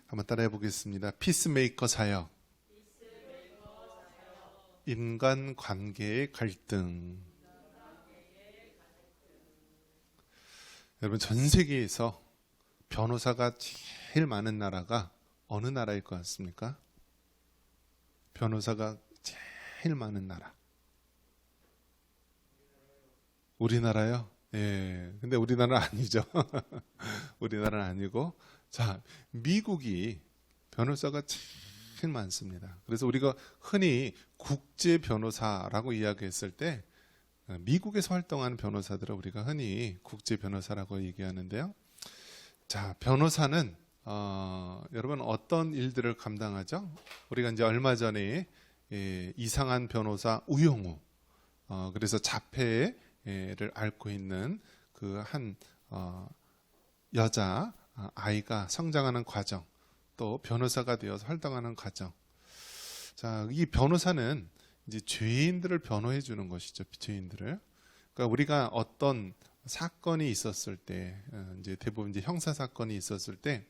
한번 따라해 보겠습니다. 피스메이커 사역, 인간 관계의 갈등. 여러분, 전 세계에서 변호사가 제일 많은 나라가 어느 나라일 것 같습니까? 변호사가 제일 많은 나라. 우리나라요? 예. 근데 우리나라는 아니죠. 우리나라는 아니고, 자, 미국이 변호사가 제일 많습니다. 그래서 우리가 흔히 국제 변호사라고 이야기했을 때, 미국에서 활동하는 변호사들을 우리가 흔히 국제 변호사라고 얘기하는데요. 자, 변호사는 여러분 어떤 일들을 감당하죠? 우리가 이제 얼마 전에 이상한 변호사 우영우, 그래서 자폐를 앓고 있는 그 한 여자 아이가 성장하는 과정, 또 변호사가 되어서 활동하는 과정. 자, 이 변호사는 이제 죄인들을 변호해 주는 것이죠. 죄인들을. 그러니까 우리가 어떤 사건이 있었을 때, 이제 대부분 이제 형사 사건이 있었을 때,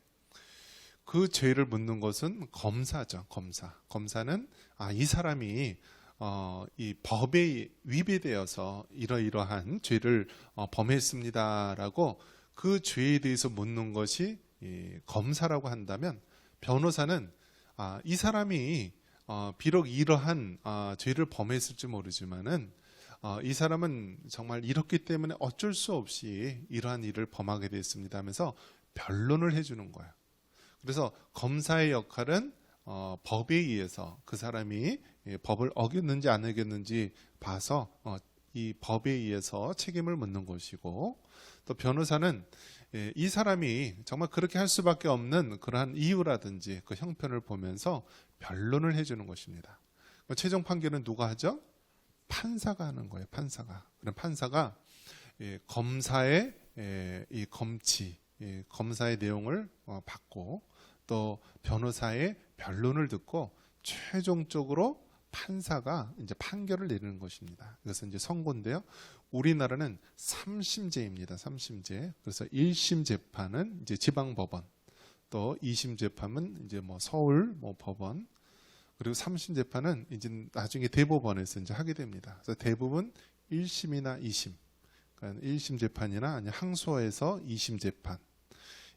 그 죄를 묻는 것은 검사죠. 검사. 검사는 이 사람이 이 법에 위배되어서 이러이러한 죄를 범했습니다라고 그 죄에 대해서 묻는 것이 검사라고 한다면, 변호사는 이 사람이 비록 이러한 죄를 범했을지 모르지만은 이 사람은 정말 이렇기 때문에 어쩔 수 없이 이러한 일을 범하게 됐습니다 하면서 변론을 해주는 거예요. 그래서 검사의 역할은 법에 의해서 그 사람이 법을 어겼는지 안 어겼는지 봐서 이 법에 의해서 책임을 묻는 것이고, 또 변호사는 이 사람이 정말 그렇게 할 수밖에 없는 그러한 이유라든지 그 형편을 보면서 변론을 해주는 것입니다. 최종 판결은 누가 하죠? 판사가 하는 거예요. 판사가. 그럼 판사가 검사의 이 검치, 검사의 내용을 받고 또 변호사의 변론을 듣고 최종적으로 판사가 이제 판결을 내리는 것입니다. 이것은 이제 선고인데요. 우리나라는 3심제입니다. 3심제. 그래서 1심 재판은 이제 지방법원, 또 2심 재판은 이제 뭐 서울 법원, 그리고 3심 재판은 이제 나중에 대법원에서 이제 하게 됩니다. 그래서 대부분 1심이나 2심, 그러니까 1심 재판이나 아니 항소에서 2심 재판,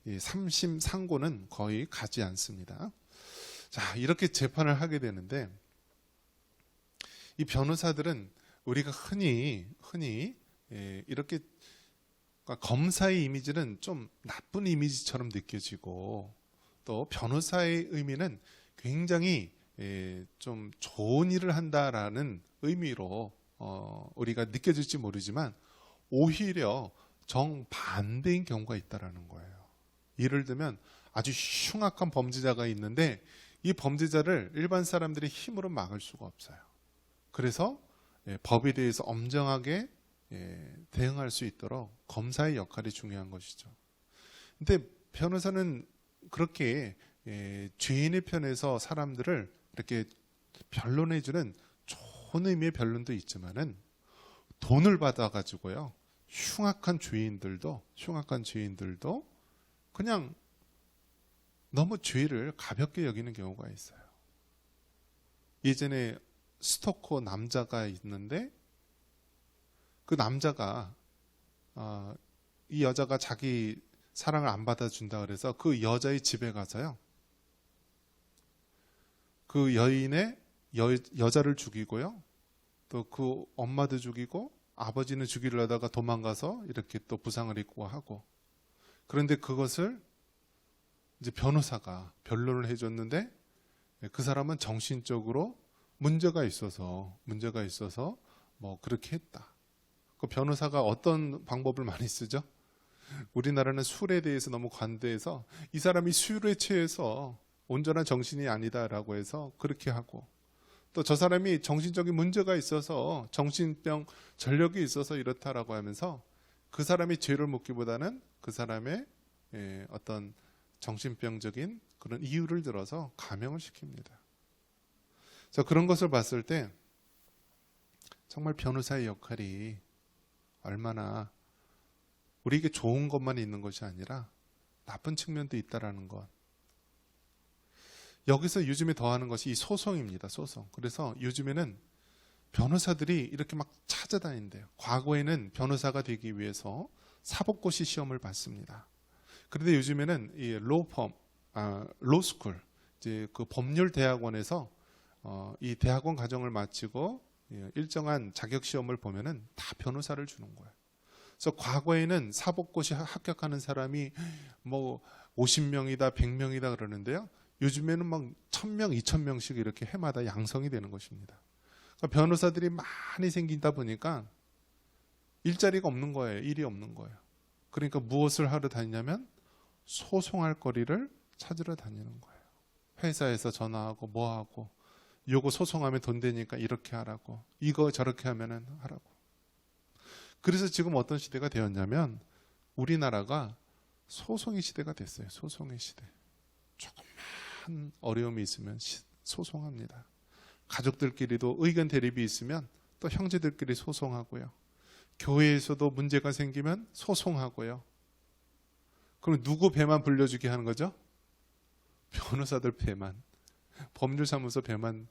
3심 상고는 거의 가지 않습니다. 자, 이렇게 재판을 하게 되는데, 이 변호사들은 우리가 흔히 이렇게 검사의 이미지는 좀 나쁜 이미지처럼 느껴지고, 또 변호사의 의미는 굉장히 좀 좋은 일을 한다라는 의미로 우리가 느껴질지 모르지만 오히려 정반대인 경우가 있다라는 거예요. 예를 들면 아주 흉악한 범죄자가 있는데 이 범죄자를 일반 사람들이 힘으로 막을 수가 없어요. 그래서 법에 대해서 엄정하게 대응할 수 있도록 검사의 역할이 중요한 것이죠. 근데 변호사는 그렇게 죄인의 편에서 사람들을 이렇게 변론해주는 좋은 의미의 변론도 있지만은 돈을 받아가지고요, 흉악한 죄인들도 그냥 너무 죄를 가볍게 여기는 경우가 있어요. 예전에 스토커 남자가 있는데 그 남자가 이 여자가 자기 사랑을 안 받아준다 그래서 그 여자의 집에 가서요, 그 여인의 여자를 죽이고요, 또 그 엄마도 죽이고 아버지는 죽이려다가 도망가서 이렇게 또 부상을 입고 하고, 그런데 그것을 이제 변호사가 변론을 해줬는데 그 사람은 정신적으로 문제가 있어서 뭐 그렇게 했다. 그 변호사가 어떤 방법을 많이 쓰죠? 우리나라는 술에 대해서 너무 관대해서 이 사람이 술에 취해서 온전한 정신이 아니다라고 해서 그렇게 하고, 또 저 사람이 정신적인 문제가 있어서 정신병 전력이 있어서 이렇다라고 하면서 그 사람이 죄를 묻기보다는 그 사람의 어떤 정신병적인 그런 이유를 들어서 감형을 시킵니다. 그래서 그런 것을 봤을 때 정말 변호사의 역할이 얼마나 우리에게 좋은 것만 있는 것이 아니라 나쁜 측면도 있다라는 것, 여기서 요즘에 더하는 것이 이 소송입니다. 소송. 그래서 요즘에는 변호사들이 이렇게 막 찾아다닌대요. 과거에는 변호사가 되기 위해서 사법고시 시험을 봤습니다. 그런데 요즘에는 이 로스쿨, 이제 그 법률 대학원에서 이 대학원 과정을 마치고 일정한 자격 시험을 보면은 다 변호사를 주는 거예요. 그래서 과거에는 사법고시 합격하는 사람이 뭐 50명이다, 100명이다 그러는데요. 요즘에는 막 1000명, 2000명씩 이렇게 해마다 양성이 되는 것입니다. 그러니까 변호사들이 많이 생긴다 보니까 일자리가 없는 거예요. 일이 없는 거예요. 그러니까 무엇을 하러 다니냐면 소송할 거리를 찾으러 다니는 거예요. 회사에서 전화하고 뭐하고 요거 소송하면 돈 되니까 이렇게 하라고 이거 저렇게 하면은 하라고. 그래서 지금 어떤 시대가 되었냐면 우리나라가 소송의 시대가 됐어요. 소송의 시대. 조금만 어려움이 있으면 소송합니다. 가족들끼리도 의견 대립이 있으면 또 형제들끼리 소송하고요. 교회에서도 문제가 생기면 소송하고요. 그럼 누구 배만 불려주게 하는 거죠? 변호사들 배만. 법률사무소 배만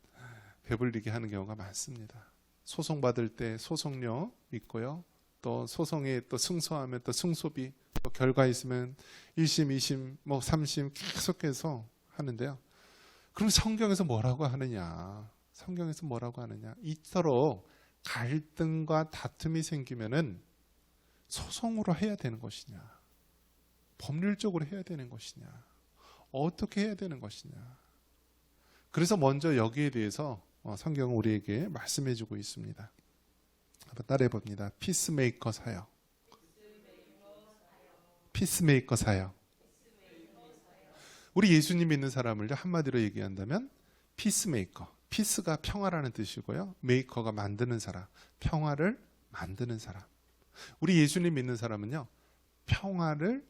배불리게 하는 경우가 많습니다. 소송받을 때 소송료 있고요. 또 소송에 또 승소하면 또 승소비, 또 결과 있으면 1심, 2심, 뭐 3심 계속해서 하는데요. 그럼 성경에서 뭐라고 하느냐? 성경에서 뭐라고 하느냐? 이토록 갈등과 다툼이 생기면은 소송으로 해야 되는 것이냐? 법률적으로 해야 되는 것이냐? 어떻게 해야 되는 것이냐? 그래서 먼저 여기에 대해서 성경은 우리에게 말씀해주고 있습니다. 한번 따라해 봅니다. 피스메이커 사역. 피스메이커 사역. 우리 예수님 믿는 사람을 한마디로 얘기한다면 피스메이커. 피스가 평화라는 뜻이고요. 메이커가 만드는 사람. 평화를 만드는 사람. 우리 예수님 믿는 사람은요. 평화를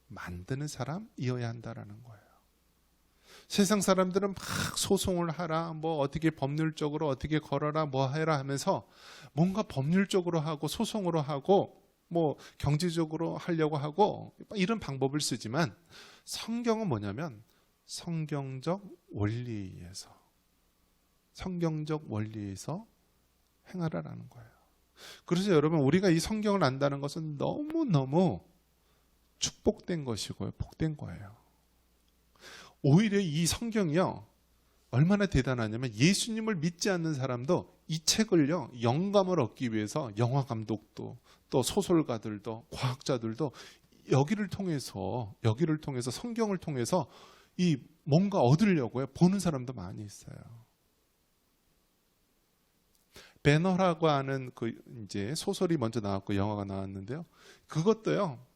만드는 사람이어야 한다라는 거예요. 세상 사람들은 막 소송을 하라, 뭐 어떻게 법률적으로 어떻게 걸어라, 뭐 해라 하면서 뭔가 법률적으로 하고 소송으로 하고 뭐 경제적으로 하려고 하고 이런 방법을 쓰지만 성경은 뭐냐면 성경적 원리에서 행하라라는 거예요. 그래서 여러분 우리가 이 성경을 안다는 것은 너무너무 축복된 것이고요. 복된 거예요. 오히려 이 성경이요. 얼마나 대단하냐면 예수님을 믿지 않는 사람도 이 책을요. 영감을 얻기 위해서 영화 감독도 또 소설가들도 과학자들도 여기를 통해서 성경을 통해서 이 뭔가 얻으려고요. 보는 사람도 많이 있어요. 배너라고 하는 그 이제 소설이 먼저 나왔고 영화가 나왔는데요. 그것도요.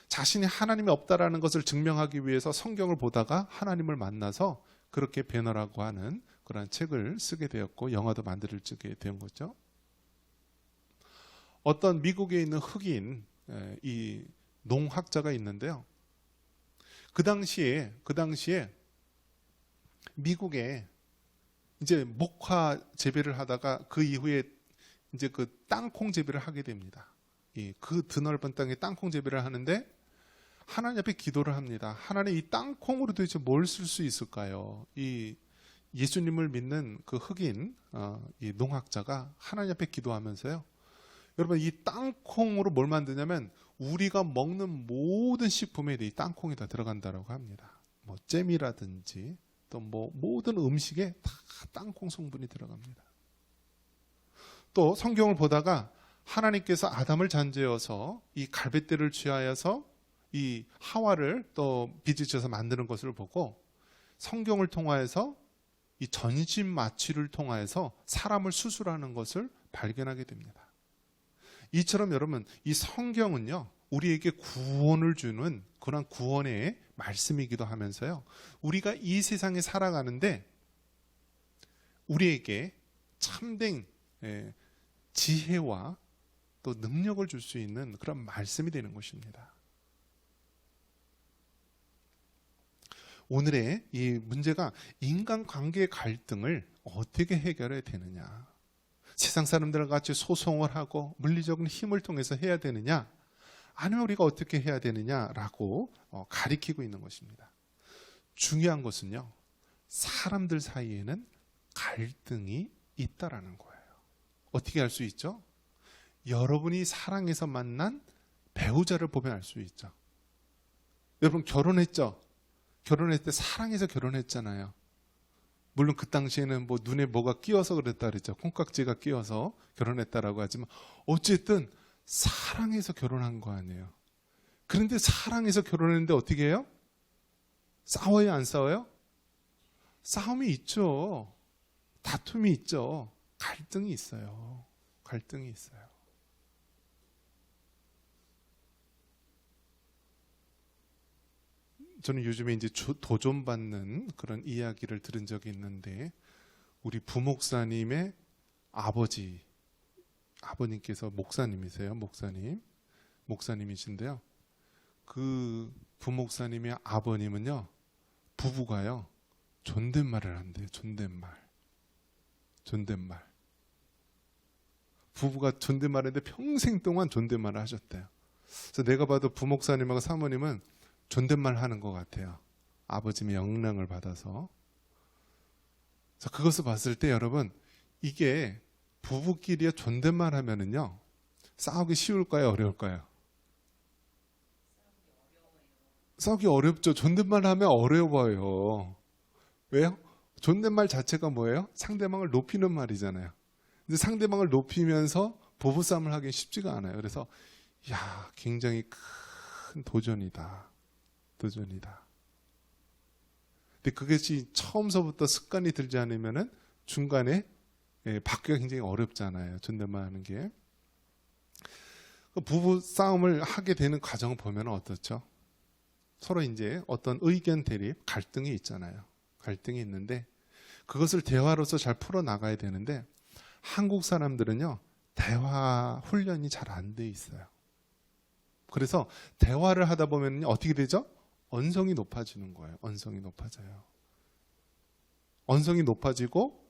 자신이 하나님이 없다라는 것을 증명하기 위해서 성경을 보다가 하나님을 만나서 그렇게 배너라고 하는 그런 책을 쓰게 되었고 영화도 만들어지게 된 거죠. 어떤 미국에 있는 흑인 이 농학자가 있는데요. 그 당시에 미국에 이제 목화 재배를 하다가 그 이후에 이제 그 땅콩 재배를 하게 됩니다. 그 드넓은 땅에 땅콩 재배를 하는데 하나님 앞에 기도를 합니다. 하나님 이 땅콩으로 도대체 뭘 쓸 수 있을까요? 이 예수님을 믿는 그 흑인 이 농학자가 하나님 앞에 기도하면서요. 여러분 이 땅콩으로 뭘 만드냐면 우리가 먹는 모든 식품에 이 땅콩이 다 들어간다라고 합니다. 뭐 잼이라든지 또 뭐 모든 음식에 다 땅콩 성분이 들어갑니다. 또 성경을 보다가 하나님께서 아담을 잔재어서 이 갈빗대를 취하여서 이 하와를 또 빚으셔서 만드는 것을 보고 성경을 통하여서 이 전신 마취를 통하여서 사람을 수술하는 것을 발견하게 됩니다. 이처럼 여러분 이 성경은요 우리에게 구원을 주는 그런 구원의 말씀이기도 하면서요 우리가 이 세상에 살아가는데 우리에게 참된 지혜와 또 능력을 줄 수 있는 그런 말씀이 되는 것입니다. 오늘의 이 문제가 인간관계의 갈등을 어떻게 해결해야 되느냐. 세상 사람들과 같이 소송을 하고 물리적인 힘을 통해서 해야 되느냐. 아니면 우리가 어떻게 해야 되느냐라고 가리키고 있는 것입니다. 중요한 것은요. 사람들 사이에는 갈등이 있다라는 거예요. 어떻게 알 수 있죠? 여러분이 사랑해서 만난 배우자를 보면 알 수 있죠. 여러분 결혼했죠? 결혼했을 때 사랑해서 결혼했잖아요. 물론 그 당시에는 뭐 눈에 뭐가 끼어서 그랬다 그랬죠. 콩깍지가 끼어서 결혼했다라고 하지만 어쨌든 사랑해서 결혼한 거 아니에요. 그런데 사랑해서 결혼했는데 어떻게 해요? 싸워요, 안 싸워요? 싸움이 있죠. 다툼이 있죠. 갈등이 있어요. 갈등이 있어요. 저는 요즘에 이제 도전받는 그런 이야기를 들은 적이 있는데, 우리 부목사님의 아버님께서 목사님이세요. 목사님이신데요. 그 부목사님의 아버님은요, 부부가요, 존댓말을 한대요. 존댓말. 부부가 존댓말인데 평생 동안 존댓말을 하셨대요. 그래서 내가 봐도 부목사님하고 사모님은 존댓말 하는 것 같아요. 아버님의 영향을 받아서. 그래서 그것을 봤을 때 여러분, 이게 부부끼리 존댓말 하면은요, 싸우기 쉬울까요? 어려울까요? 싸우기 어렵죠. 존댓말 하면 어려워요. 왜요? 존댓말 자체가 뭐예요? 상대방을 높이는 말이잖아요. 근데 상대방을 높이면서 부부싸움을 하기 쉽지가 않아요. 그래서 굉장히 큰 도전이다. 근데 그것이 처음서부터 습관이 들지 않으면은 중간에 바뀌기가 굉장히 어렵잖아요. 존댓말 하는 게. 부부 싸움을 하게 되는 과정을 보면 어떻죠? 서로 이제 어떤 의견 대립, 갈등이 있잖아요. 갈등이 있는데 그것을 대화로서 잘 풀어 나가야 되는데, 한국 사람들은요, 대화 훈련이 잘 안 돼 있어요. 그래서 대화를 하다 보면 어떻게 되죠? 언성이 높아지는 거예요. 언성이 높아져요. 언성이 높아지고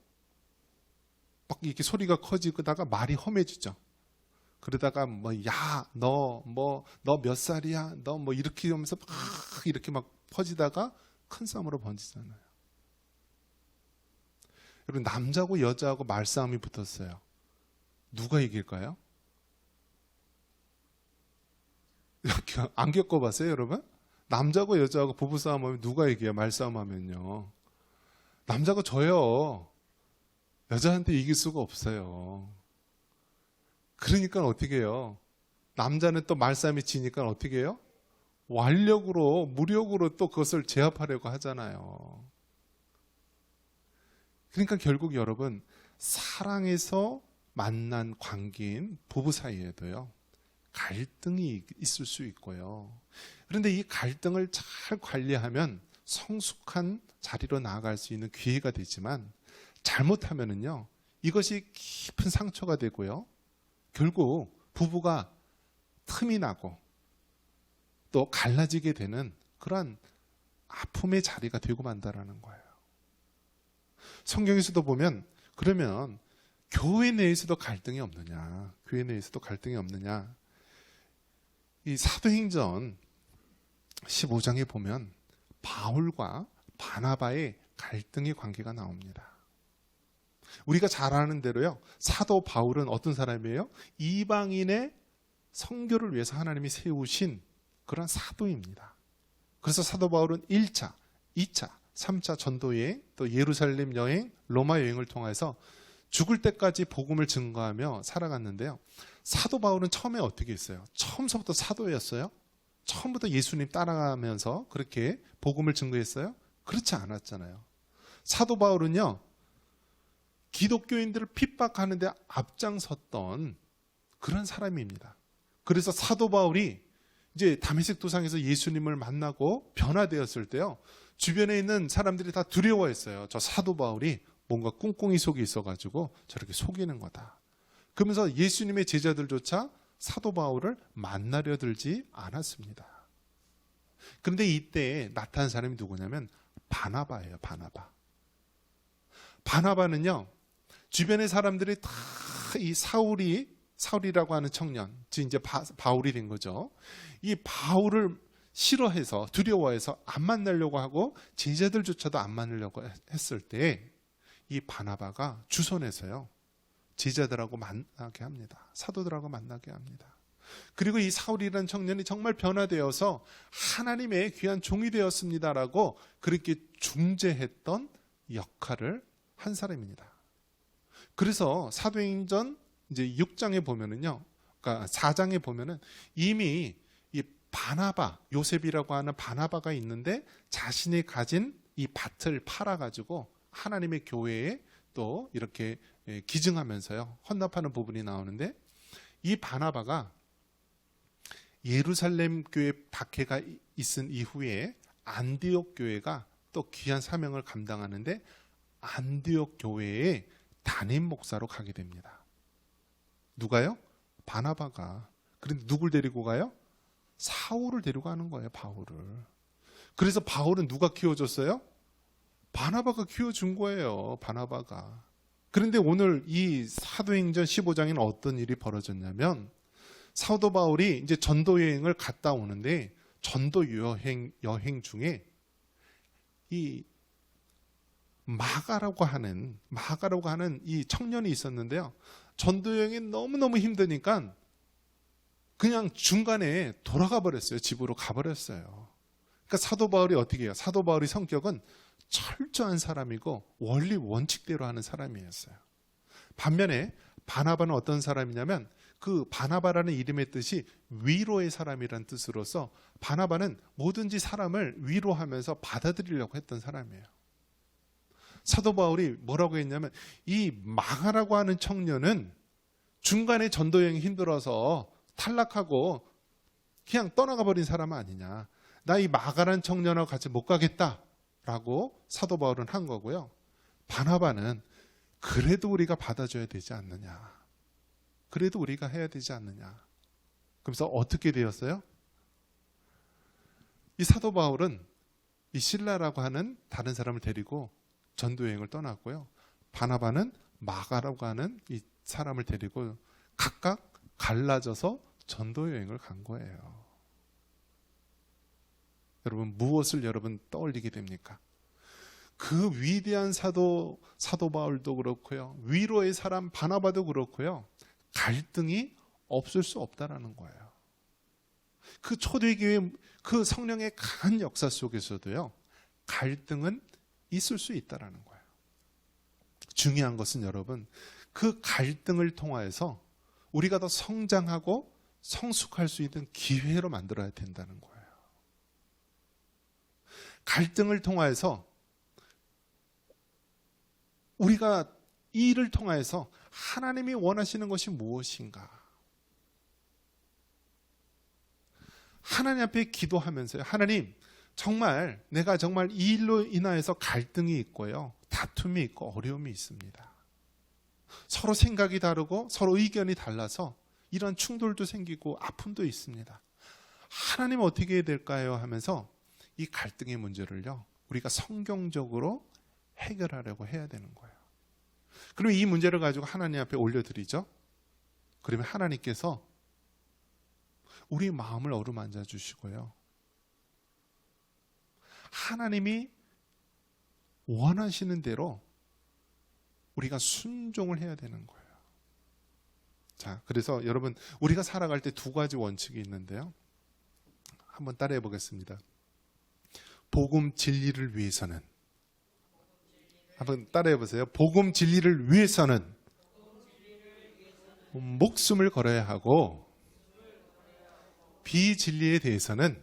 막 이렇게 소리가 커지다가 말이 험해지죠. 그러다가 너 몇 살이야? 너 뭐 이렇게 하면서 막 이렇게 막 퍼지다가 큰 싸움으로 번지잖아요. 여러분, 남자하고 여자하고 말싸움이 붙었어요. 누가 이길까요? 안 겪어봤어요, 여러분? 남자하고 여자하고 부부싸움 하면 누가 이겨요? 말싸움 하면요. 남자가 져요. 여자한테 이길 수가 없어요. 그러니까 어떻게 해요? 남자는 또 말싸움이 지니까 어떻게 해요? 완력으로, 무력으로 또 그것을 제압하려고 하잖아요. 그러니까 결국 여러분, 사랑에서 만난 관계인 부부 사이에도요, 갈등이 있을 수 있고요. 그런데 이 갈등을 잘 관리하면 성숙한 자리로 나아갈 수 있는 기회가 되지만, 잘못하면은요, 이것이 깊은 상처가 되고요, 결국 부부가 틈이 나고 또 갈라지게 되는 그러한 아픔의 자리가 되고 만다라는 거예요. 성경에서도 보면, 그러면 교회 내에서도 갈등이 없느냐? 교회 내에서도 갈등이 없느냐? 이 사도행전 15장에 보면 바울과 바나바의 갈등의 관계가 나옵니다. 우리가 잘 아는 대로요, 사도 바울은 어떤 사람이에요? 이방인의 선교를 위해서 하나님이 세우신 그런 사도입니다. 그래서 사도 바울은 1차, 2차, 3차 전도여행, 또 예루살렘 여행, 로마 여행을 통해서 죽을 때까지 복음을 증거하며 살아갔는데요. 사도 바울은 처음에 어떻게 했어요? 처음서부터 사도였어요? 처음부터 예수님 따라가면서 그렇게 복음을 증거했어요? 그렇지 않았잖아요. 사도 바울은요, 기독교인들을 핍박하는데 앞장섰던 그런 사람입니다. 그래서 사도 바울이 이제 다메섹 도상에서 예수님을 만나고 변화되었을 때요, 주변에 있는 사람들이 다 두려워했어요. 저 사도 바울이 뭔가 꿍꿍이 속에 있어가지고 저렇게 속이는 거다. 그러면서 예수님의 제자들조차 사도 바울을 만나려 들지 않았습니다. 그런데 이때 나타난 사람이 누구냐면 바나바예요. 바나바는요, 주변의 사람들이 다 이 사울이라고 하는 청년, 즉 이제 바울이 된 거죠. 이 바울을 싫어해서 두려워해서 안 만나려고 하고 제자들조차도 안 만나려고 했을 때 이 바나바가 주선해서요 제자들하고 만나게 합니다. 사도들하고 만나게 합니다. 그리고 이 사울이라는 청년이 정말 변화되어서 하나님의 귀한 종이 되었습니다라고 그렇게 중재했던 역할을 한 사람입니다. 그래서 사도행전 이제 6장에 보면은요, 그러니까 4장에 보면은 이미 이 바나바, 요셉이라고 하는 바나바가 있는데 자신이 가진 이 밭을 팔아가지고 하나님의 교회에 또 이렇게 기증하면서요 헌납하는 부분이 나오는데 이 바나바가 예루살렘 교회 박해가 있은 이후에 안디옥 교회가 또 귀한 사명을 감당하는데 안디옥 교회의 담임 목사로 가게 됩니다. 누가요? 바나바가. 그런데 누굴 데리고 가요? 사울을 데리고 가는 거예요, 바울을. 그래서 바울은 누가 키워줬어요? 바나바가 키워준 거예요, 바나바가. 그런데 오늘 이 사도행전 15장에는 어떤 일이 벌어졌냐면 사도 바울이 이제 전도 여행을 갔다 오는데 전도 여행 중에 이 마가라고 하는 이 청년이 있었는데요. 전도 여행이 너무너무 힘드니까 그냥 중간에 돌아가 버렸어요. 집으로 가버렸어요. 그러니까 사도 바울이 어떻게 해요? 사도 바울의 성격은 철저한 사람이고 원리 원칙대로 하는 사람이었어요. 반면에 바나바는 어떤 사람이냐면 그 바나바라는 이름의 뜻이 위로의 사람이란 뜻으로서 바나바는 뭐든지 사람을 위로하면서 받아들이려고 했던 사람이에요. 사도 바울이 뭐라고 했냐면 이 마가라고 하는 청년은 중간에 전도여행이 힘들어서 탈락하고 그냥 떠나가 버린 사람 아니냐. 나 이 마가라는 청년하고 같이 못 가겠다라고 사도 바울은 한 거고요. 바나바는 그래도 우리가 받아줘야 되지 않느냐. 그래도 우리가 해야 되지 않느냐. 그래서 어떻게 되었어요? 이 사도 바울은 이 실라라고 하는 다른 사람을 데리고 전도여행을 떠났고요. 바나바는 마가라고 하는 이 사람을 데리고 각각 갈라져서 전도여행을 간 거예요. 여러분 무엇을 여러분 떠올리게 됩니까? 그 위대한 사도 바울도 그렇고요. 위로의 사람 바나바도 그렇고요. 갈등이 없을 수 없다라는 거예요. 그 초대교회 그 성령의 강한 역사 속에서도요. 갈등은 있을 수 있다라는 거예요. 중요한 것은 여러분 그 갈등을 통하여서 우리가 더 성장하고 성숙할 수 있는 기회로 만들어야 된다는 거예요. 갈등을 통하여서 우리가 이 일을 통하여서 하나님이 원하시는 것이 무엇인가? 하나님 앞에 기도하면서요. 하나님, 정말 내가 정말 이 일로 인하여서 갈등이 있고요. 다툼이 있고 어려움이 있습니다. 서로 생각이 다르고 서로 의견이 달라서 이런 충돌도 생기고 아픔도 있습니다. 하나님 어떻게 해야 될까요? 하면서 이 갈등의 문제를요. 우리가 성경적으로 해결하려고 해야 되는 거예요. 그러면 이 문제를 가지고 하나님 앞에 올려드리죠. 그러면 하나님께서 우리 마음을 어루만져 주시고요. 하나님이 원하시는 대로 우리가 순종을 해야 되는 거예요. 자, 그래서 여러분 우리가 살아갈 때 두 가지 원칙이 있는데요. 한번 따라해 보겠습니다. 복음 진리를 위해서는 한번 따라해 보세요. 복음 진리를 위해서는 목숨을 걸어야 하고 비진리에 대해서는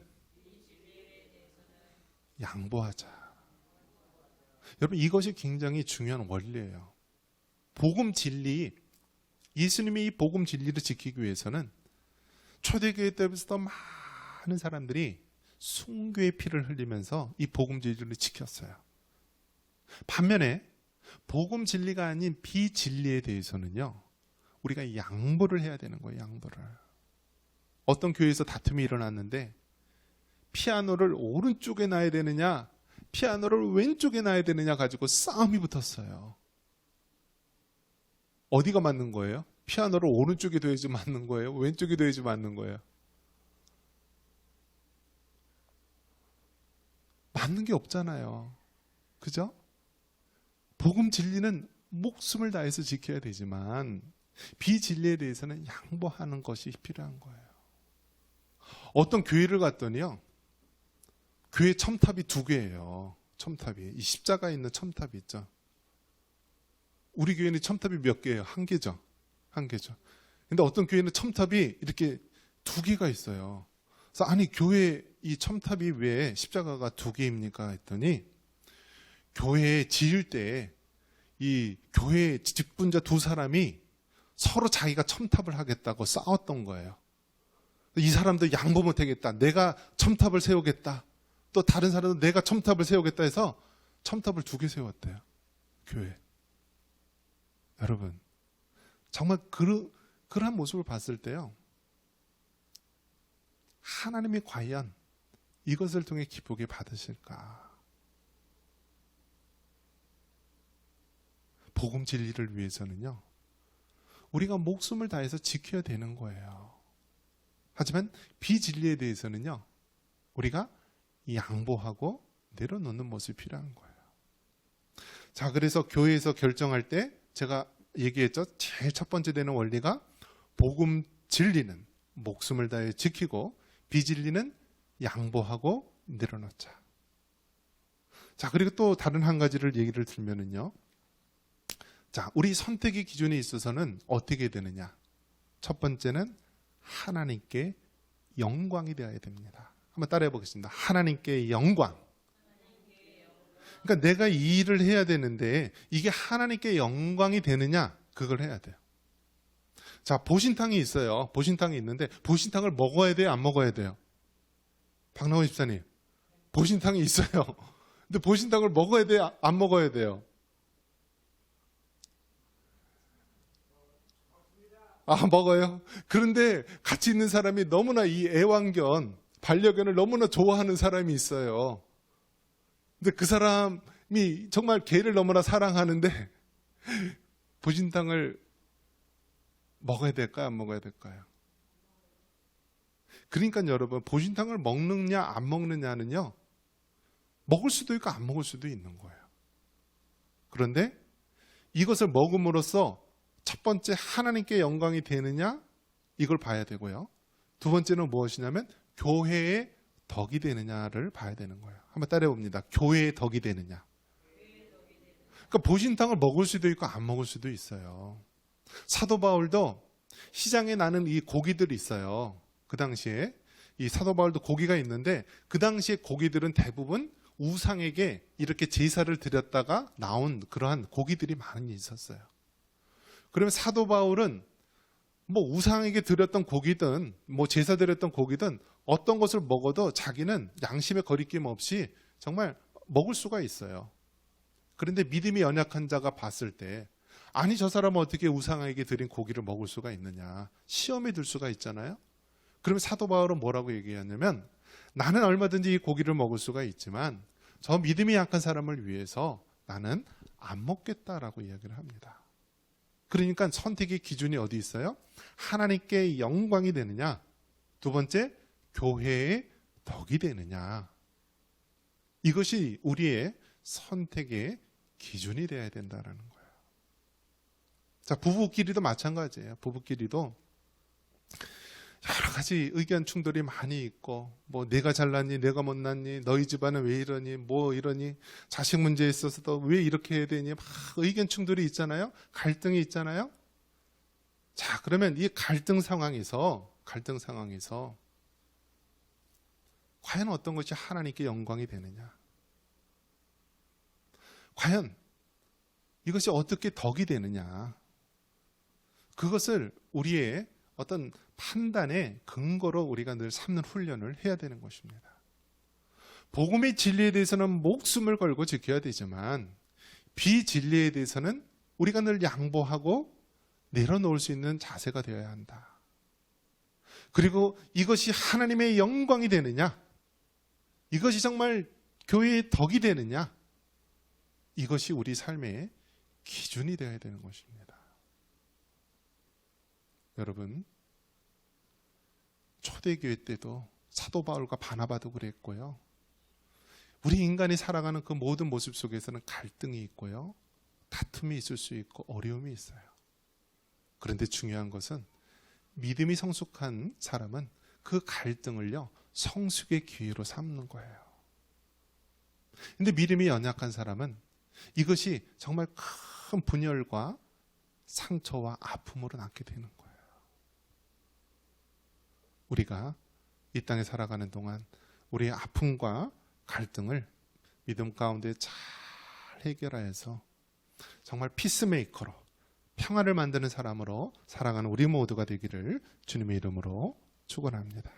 양보하자. 여러분 이것이 굉장히 중요한 원리예요. 복음 진리, 예수님이 이 복음 진리를 지키기 위해서는 초대교회 때부터 많은 사람들이 순교의 피를 흘리면서 이 복음 진리를 지켰어요. 반면에 복음 진리가 아닌 비진리에 대해서는요. 우리가 양보를 해야 되는 거예요. 양보를. 어떤 교회에서 다툼이 일어났는데 피아노를 오른쪽에 놔야 되느냐 피아노를 왼쪽에 놔야 되느냐 가지고 싸움이 붙었어요. 어디가 맞는 거예요? 피아노를 오른쪽에 둬야지 맞는 거예요? 왼쪽에 둬야지 맞는 거예요? 맞는 게 없잖아요. 그죠? 복음 진리는 목숨을 다해서 지켜야 되지만 비진리에 대해서는 양보하는 것이 필요한 거예요. 어떤 교회를 갔더니요, 교회 첨탑이 2개예요. 첨탑이, 이 십자가 있는 첨탑이 있죠. 우리 교회는 첨탑이 몇 개예요? 1개죠. 1개죠. 근데 어떤 교회는 첨탑이 이렇게 2개가 있어요. 그래서 아니, 교회 이 첨탑이 왜 십자가가 2개입니까? 했더니 교회 지을 때 이 교회 직분자 2사람이 서로 자기가 첨탑을 하겠다고 싸웠던 거예요. 이 사람도 양보 못하겠다. 내가 첨탑을 세우겠다. 또 다른 사람도 내가 첨탑을 세우겠다 해서 첨탑을 2개 세웠대요. 교회. 여러분, 정말 그러한 모습을 봤을 때요, 하나님이 과연 이것을 통해 기쁘게 받으실까? 복음 진리를 위해서는요, 우리가 목숨을 다해서 지켜야 되는 거예요. 하지만 비진리에 대해서는요, 우리가 양보하고 내려놓는 모습이 필요한 거예요. 자, 그래서 교회에서 결정할 때 제가 얘기했죠. 제일 첫 번째 되는 원리가 복음 진리는 목숨을 다해 지키고 비진리는 양보하고 내려놓자. 자, 그리고 또 다른 한 가지를 얘기를 들면은요, 자, 우리 선택의 기준에 있어서는 어떻게 되느냐? 첫 번째는 하나님께 영광이 되어야 됩니다. 한번 따라해 보겠습니다. 하나님께 영광. 그러니까 내가 이 일을 해야 되는데 이게 하나님께 영광이 되느냐? 그걸 해야 돼요. 자, 보신탕이 있어요. 보신탕이 있는데 보신탕을 먹어야 돼요? 안 먹어야 돼요? 박나원 집사님, 보신탕이 있어요. 근데 보신탕을 먹어야 돼요? 안 먹어야 돼요? 아, 먹어요. 그런데 같이 있는 사람이 너무나 이 애완견, 반려견을 너무나 좋아하는 사람이 있어요. 근데 그 사람이 정말 개를 너무나 사랑하는데 보신탕을 먹어야 될까요? 안 먹어야 될까요? 그러니까 여러분, 보신탕을 먹느냐 안 먹느냐는요, 먹을 수도 있고 안 먹을 수도 있는 거예요. 그런데 이것을 먹음으로써 첫 번째 하나님께 영광이 되느냐, 이걸 봐야 되고요. 두 번째는 무엇이냐면 교회의 덕이 되느냐를 봐야 되는 거예요. 한번 따라해 봅니다. 교회의 덕이 되느냐. 그러니까 보신탕을 먹을 수도 있고 안 먹을 수도 있어요. 사도 바울도 시장에 나는 이 고기들이 있어요. 그 당시에 이 사도 바울도 고기가 있는데 그 당시에 고기들은 대부분 우상에게 이렇게 제사를 드렸다가 나온 그러한 고기들이 많이 있었어요. 그러면 사도 바울은 뭐 우상에게 드렸던 고기든 뭐 제사 드렸던 고기든 어떤 것을 먹어도 자기는 양심의 거리낌 없이 정말 먹을 수가 있어요. 그런데 믿음이 연약한 자가 봤을 때, 아니 저 사람은 어떻게 우상에게 드린 고기를 먹을 수가 있느냐, 시험에 들 수가 있잖아요. 그러면 사도 바울은 뭐라고 얘기하냐면, 나는 얼마든지 이 고기를 먹을 수가 있지만 저 믿음이 약한 사람을 위해서 나는 안 먹겠다라고 이야기를 합니다. 그러니까 선택의 기준이 어디 있어요? 하나님께 영광이 되느냐, 두 번째 교회의 덕이 되느냐. 이것이 우리의 선택의 기준이 되어야 된다는 거예요. 자, 부부끼리도 마찬가지예요. 부부끼리도 여러 가지 의견 충돌이 많이 있고, 뭐 내가 잘났니, 내가 못났니, 너희 집안은 왜 이러니, 뭐 이러니, 자식 문제에 있어서도 왜 이렇게 해야 되니, 막 의견 충돌이 있잖아요. 갈등이 있잖아요. 자, 그러면 이 갈등 상황에서 과연 어떤 것이 하나님께 영광이 되느냐, 과연 이것이 어떻게 덕이 되느냐, 그것을 우리의 어떤 판단의 근거로 우리가 늘 삼는 훈련을 해야 되는 것입니다. 복음의 진리에 대해서는 목숨을 걸고 지켜야 되지만 비진리에 대해서는 우리가 늘 양보하고 내려놓을 수 있는 자세가 되어야 한다. 그리고 이것이 하나님의 영광이 되느냐, 이것이 정말 교회의 덕이 되느냐, 이것이 우리 삶의 기준이 되어야 되는 것입니다. 여러분, 초대교회 때도 사도 바울과 바나바도 그랬고요. 우리 인간이 살아가는 그 모든 모습 속에서는 갈등이 있고요. 다툼이 있을 수 있고 어려움이 있어요. 그런데 중요한 것은 믿음이 성숙한 사람은 그 갈등을요, 성숙의 기회로 삼는 거예요. 근데 믿음이 연약한 사람은 이것이 정말 큰 분열과 상처와 아픔으로 남게 되는 거예요. 우리가 이 땅에 살아가는 동안 우리의 아픔과 갈등을 믿음 가운데 잘 해결하여서 정말 피스메이커로 평화를 만드는 사람으로 살아가는 우리 모두가 되기를 주님의 이름으로 축원합니다.